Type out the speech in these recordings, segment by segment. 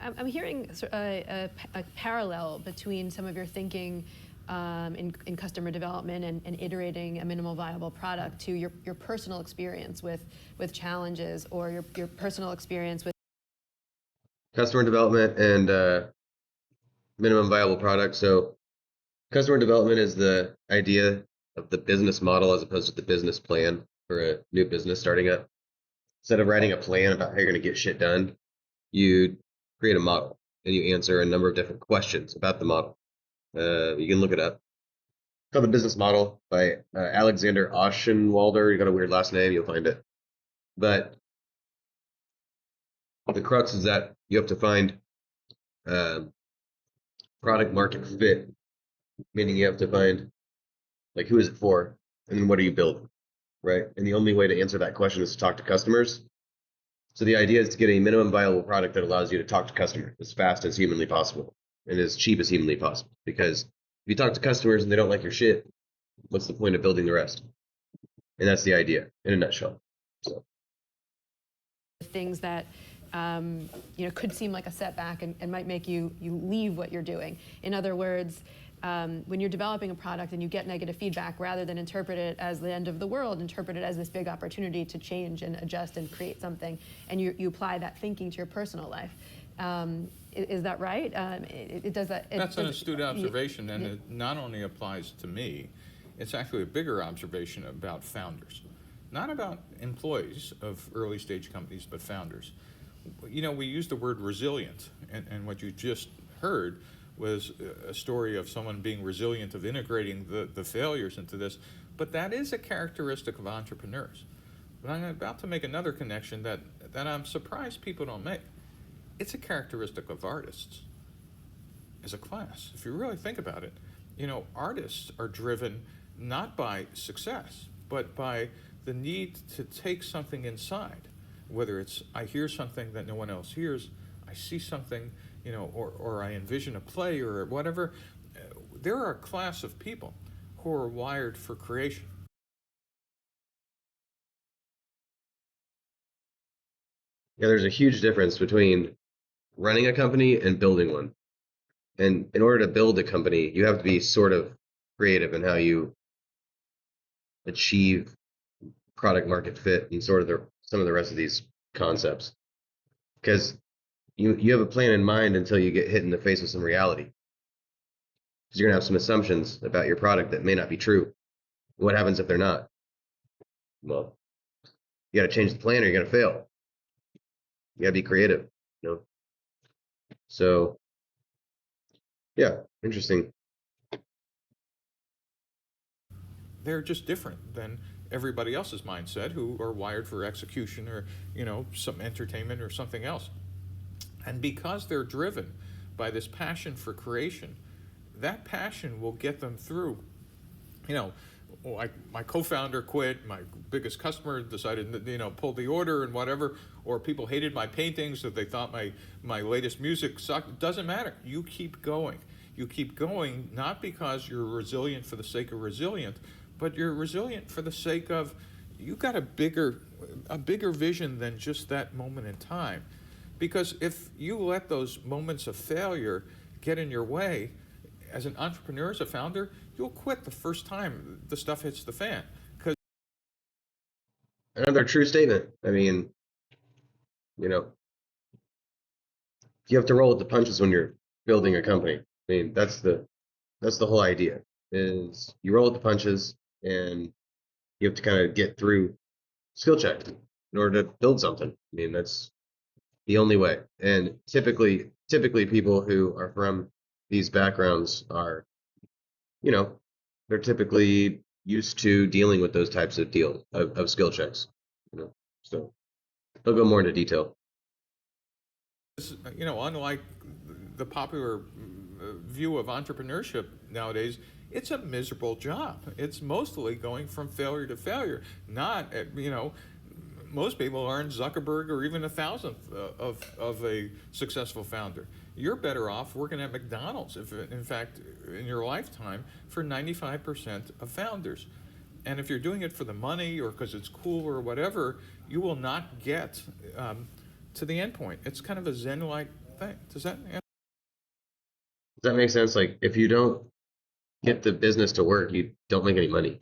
I'm hearing a parallel between some of your thinking in customer development and iterating a minimal viable product to your personal experience with challenges, or your personal experience with customer development and minimum viable product. So customer development is the idea of the business model as opposed to the business plan for a new business starting up. Instead of writing a plan about how you're going to get shit done, you create a model and you answer a number of different questions about the model. You can look it up. It's called The Business Model by Alexander Oschenwalder. You got a weird last name, you'll find it. But the crux is that you have to find product market fit, meaning you have to find like who is it for, and then what are you building, right? And the only way to answer that question is to talk to customers. So the idea is to get a minimum viable product that allows you to talk to customers as fast as humanly possible and as cheap as humanly possible. Because if you talk to customers and they don't like your shit, what's the point of building the rest? And that's the idea in a nutshell. So things that could seem like a setback and might make you leave what you're doing. In other words, when you're developing a product and you get negative feedback, rather than interpret it as the end of the world, interpret it as this big opportunity to change and adjust and create something, and you apply that thinking to your personal life. Is that right? That's an astute observation, and it not only applies to me, it's actually a bigger observation about founders. Not about employees of early stage companies, but founders. You know, we use the word resilient, and what you just heard was a story of someone being resilient, of integrating the failures into this, but that is a characteristic of entrepreneurs. But I'm about to make another connection that I'm surprised people don't make. It's a characteristic of artists as a class. If you really think about it, you know, artists are driven not by success, but by the need to take something inside, whether it's I hear something that no one else hears, I see something, you know, or I envision a play or whatever. There are a class of people who are wired for creation. yeah, there's a huge difference between running a company and building one. And in order to build a company, you have to be sort of creative in how you achieve product market fit and sort of some of the rest of these concepts. Because you have a plan in mind until you get hit in the face with some reality. Because you're going to have some assumptions about your product that may not be true. What happens if they're not? Well, you got to change the plan or you're going to fail. You got to be creative, you know? So, yeah, interesting. They're just different than everybody else's mindset, who are wired for execution or, you know, some entertainment or something else. And because they're driven by this passion for creation, that passion will get them through. You know, like my co-founder quit, my biggest customer decided, you know, pull the order and whatever, or people hated my paintings, that they thought my latest music sucked. It doesn't matter. You keep going. You keep going, not because you're resilient for the sake of resilient, but you're resilient for the sake of you got a bigger vision than just that moment in time. Because if you let those moments of failure get in your way, as an entrepreneur, as a founder, you'll quit the first time the stuff hits the fan. Another true statement. I mean, you know, you have to roll with the punches when you're building a company. I mean, that's the whole idea. Is you roll with the punches and you have to kind of get through skill check in order to build something. I mean, that's the only way. And typically people who are from these backgrounds are, you know, they're typically used to dealing with those types of of skill checks, you know. So they'll go more into detail. You know, unlike the popular view of entrepreneurship nowadays, it's a miserable job. It's mostly going from failure to failure. Not, you know, most people aren't Zuckerberg or even 1,000th of a successful founder. You're better off working at McDonald's, if in fact, in your lifetime, for 95% of founders. And if you're doing it for the money or because it's cool or whatever, you will not get to the end point. It's kind of a Zen-like thing. Does that answer? Does that make sense? Like, if you don't get the business to work, you don't make any money.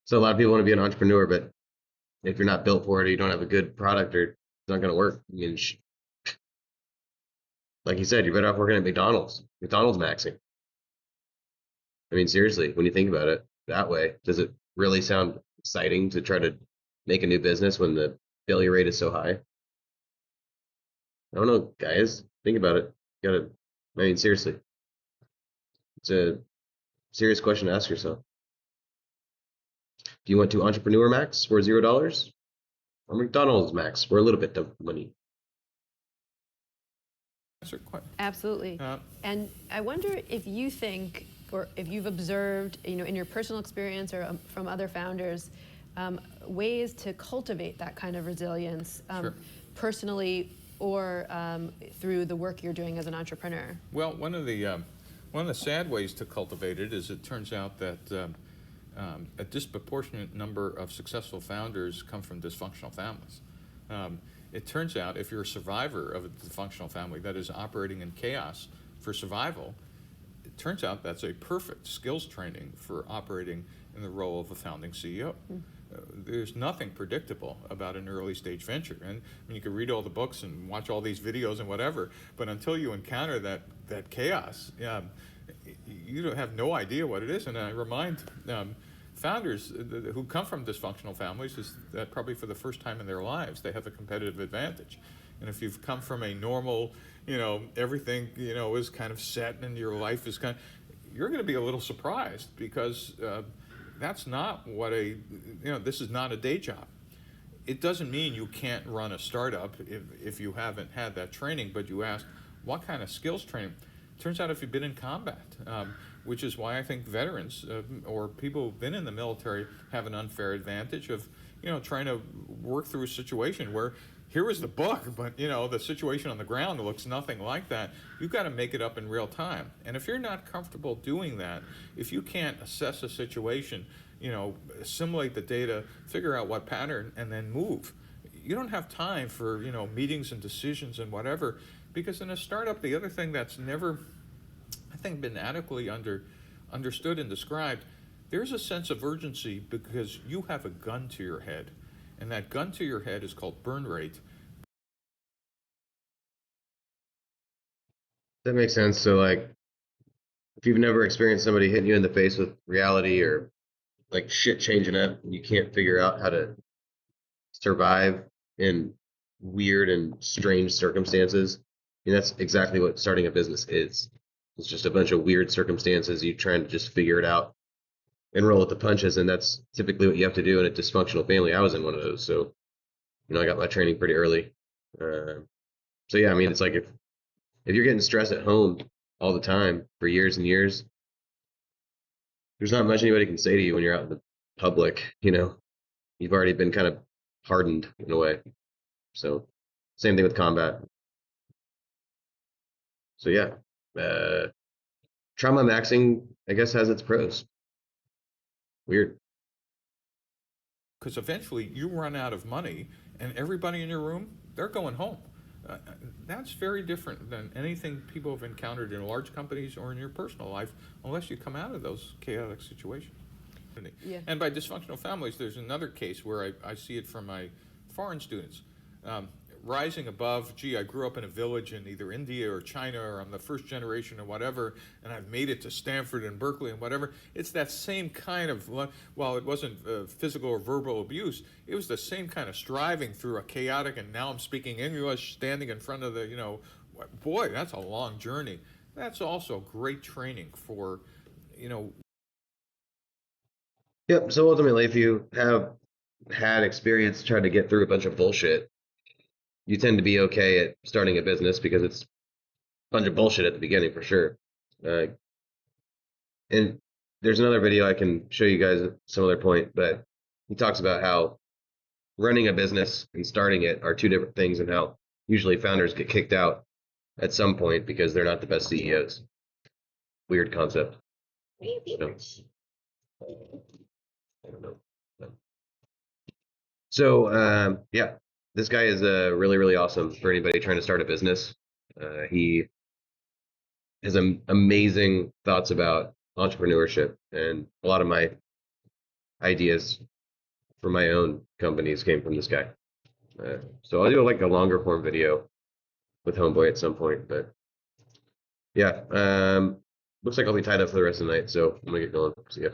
So a lot of people want to be an entrepreneur, but if you're not built for it, or you don't have a good product, or it's not going to work. I mean, like you said, you're better off working at McDonald's. McDonald's maxing. I mean, seriously, when you think about it that way, does it really sound exciting to try to make a new business when the failure rate is so high? I don't know, guys. Think about it. You gotta, I mean, seriously, it's a serious question to ask yourself. Do you want to Entrepreneur Max for $0 or McDonald's Max for a little bit of money? Absolutely. And I wonder if you think, or if you've observed, in your personal experience or from other founders, ways to cultivate that kind of resilience, personally or through the work you're doing as an entrepreneur. Well, one of the sad ways to cultivate it is it turns out that a disproportionate number of successful founders come from dysfunctional families. It turns out if you're a survivor of a dysfunctional family that is operating in chaos for survival, it turns out that's a perfect skills training for operating in the role of a founding CEO. There's nothing predictable about an early stage venture. And I mean, you can read all the books and watch all these videos and whatever, but until you encounter that chaos, you have no idea what it is. And I remind founders who come from dysfunctional families is that probably for the first time in their lives, they have a competitive advantage. And if you've come from a normal, everything, is kind of set and your life is you're going to be a little surprised because that's not what this is not a day job. It doesn't mean you can't run a startup if you haven't had that training, but you ask, what kind of skills training? Turns out if you've been in combat, which is why I think veterans or people who've been in the military have an unfair advantage of, trying to work through a situation where here is the book, but the situation on the ground looks nothing like that. You've got to make it up in real time. And if you're not comfortable doing that, if you can't assess a situation, assimilate the data, figure out what pattern, and then move, you don't have time for, meetings and decisions and whatever. Because in a startup, the other thing that's never, I think, been adequately understood and described, there's a sense of urgency because you have a gun to your head. And that gun to your head is called burn rate. That makes sense. So, like, if you've never experienced somebody hitting you in the face with reality or like shit changing up, and you can't figure out how to survive in weird and strange circumstances, that's exactly what starting a business is. It's just a bunch of weird circumstances. You trying to just figure it out and roll with the punches, and that's typically what you have to do in a dysfunctional family. I was in one of those, so I got my training pretty early. So yeah, I mean, it's like if you're getting stressed at home all the time for years and years, there's not much anybody can say to you when you're out in the public. You've already been kind of hardened in a way. So same thing with combat. So yeah, trauma maxing, I guess, has its pros. Weird. Because eventually you run out of money and everybody in your room, they're going home. That's very different than anything people have encountered in large companies or in your personal life, unless you come out of those chaotic situations. Yeah. And by dysfunctional families, there's another case where I see it from my foreign students. Rising above, I grew up in a village in either India or China, or I'm the first generation or whatever, and I've made it to Stanford and Berkeley and whatever. It's that same kind of, while it wasn't physical or verbal abuse, it was the same kind of striving through a chaotic, and now I'm speaking English, standing in front of the, boy, that's a long journey. That's also great training for, Yep, so ultimately, if you have had experience trying to get through a bunch of bullshit, you tend to be okay at starting a business because it's a bunch of bullshit at the beginning for sure. And there's another video I can show you guys at some other point, but he talks about how running a business and starting it are two different things, and how usually founders get kicked out at some point because they're not the best CEOs. Weird concept. So, I don't know. So yeah, this guy is really, really awesome for anybody trying to start a business. He has amazing thoughts about entrepreneurship, and a lot of my ideas for my own companies came from this guy. So I'll do like a longer form video with Homeboy at some point, but yeah, looks like I'll be tied up for the rest of the night, so I'm gonna get going. See ya.